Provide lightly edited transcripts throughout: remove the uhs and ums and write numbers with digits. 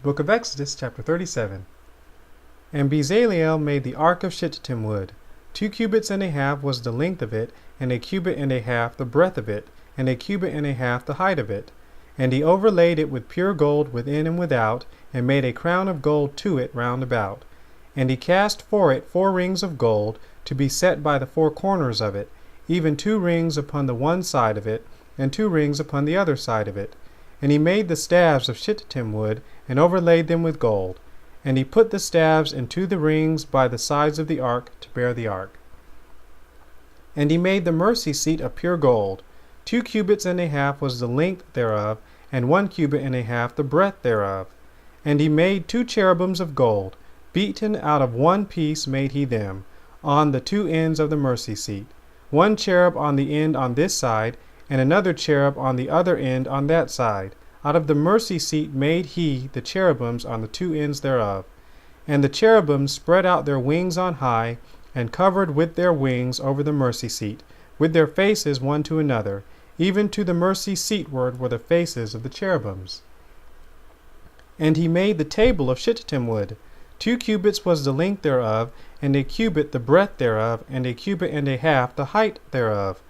Book of Exodus, chapter 37. And Bezaleel made the ark of shittim wood. 2 cubits and a half was the length of it, and a cubit and a half the breadth of it, and a cubit and a half the height of it. And he overlaid it with pure gold within and without, and made a crown of gold to it round about. And he cast for it 4 rings of gold, to be set by the 4 corners of it, even 2 rings upon the one side of it, and 2 rings upon the other side of it. And he made the staves of shittim wood, and overlaid them with gold. And he put the staves into the rings by the sides of the ark to bear the ark. And he made the mercy seat of pure gold. 2 cubits and a half was the length thereof, and 1 cubit and a half the breadth thereof. And he made 2 cherubims of gold, beaten out of one piece made he them, on the 2 ends of the mercy seat, 1 cherub on the end on this side, and another cherub on the other end on that side. Out of the mercy seat made he the cherubims on the 2 ends thereof. And the cherubims spread out their wings on high, and covered with their wings over the mercy seat, with their faces one to another, even to the mercy seatward were the faces of the cherubims. And he made the table of shittim wood. 2 cubits was the length thereof, and a cubit the breadth thereof, and a cubit and a half the height thereof.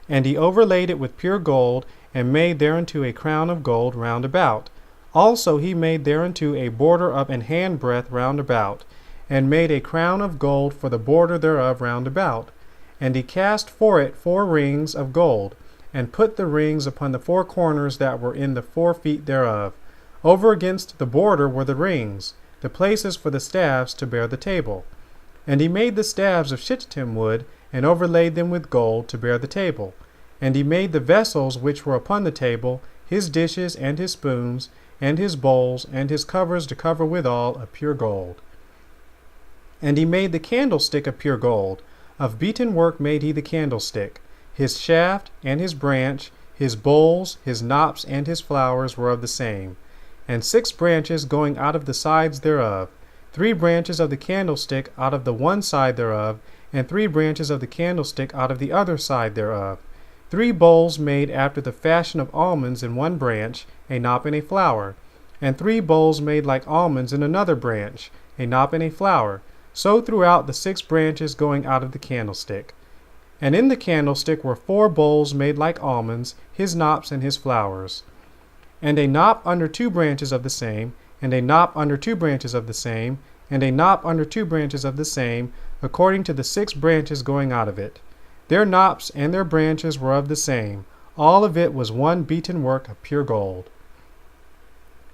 And he overlaid it with pure gold, and made thereunto a crown of gold round about. Also he made thereunto a border of an handbreadth round about, and made a crown of gold for the border thereof round about. And he cast for it 4 rings of gold, and put the rings upon the 4 corners that were in the 4 feet thereof. Over against the border were the rings, the places for the staves to bear the table. And he made the staves of shittim wood, and overlaid them with gold to bear the table. And he made the vessels which were upon the table, his dishes and his spoons, and his bowls, and his covers to cover withal of pure gold. And he made the candlestick of pure gold. Of beaten work made he the candlestick. His shaft and his branch, his bowls, his knops, and his flowers were of the same. And 6 branches going out of the sides thereof, 3 branches of the candlestick out of the one side thereof, and 3 branches of the candlestick out of the other side thereof. 3 bowls made after the fashion of almonds in one branch, a knop and a flower, and 3 bowls made like almonds in another branch, a knop and a flower, so throughout the 6 branches going out of the candlestick. And in the candlestick were 4 bowls made like almonds, his knops and his flowers, and a knop under 2 branches of the same, and a knop under 2 branches of the same, and a knop under 2 branches of the same, according to the 6 branches going out of it. Their knops and their branches were of the same. All of it was one beaten work of pure gold.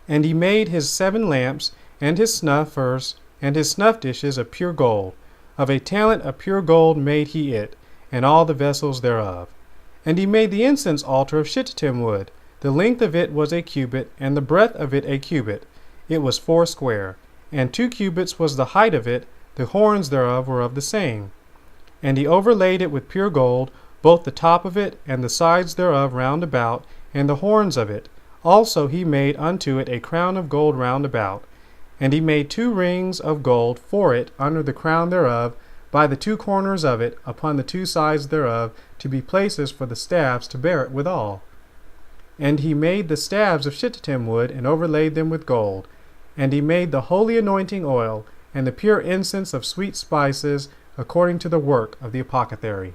And he made his 7 lamps, and his snuffers, and his snuff dishes of pure gold. Of a talent of pure gold made he it, and all the vessels thereof. And he made the incense altar of shittim wood. The length of it was a cubit, and the breadth of it a cubit. It was 4 square, and 2 cubits was the height of it. The horns thereof were of the same. And he overlaid it with pure gold, both the top of it and the sides thereof round about, and the horns of it. Also he made unto it a crown of gold round about. And he made 2 rings of gold for it under the crown thereof, by the 2 corners of it, upon the 2 sides thereof, to be places for the staves to bear it withal. And he made the staves of shittim wood, and overlaid them with gold. And he made the holy anointing oil, and the pure incense of sweet spices, according to the work of the apothecary.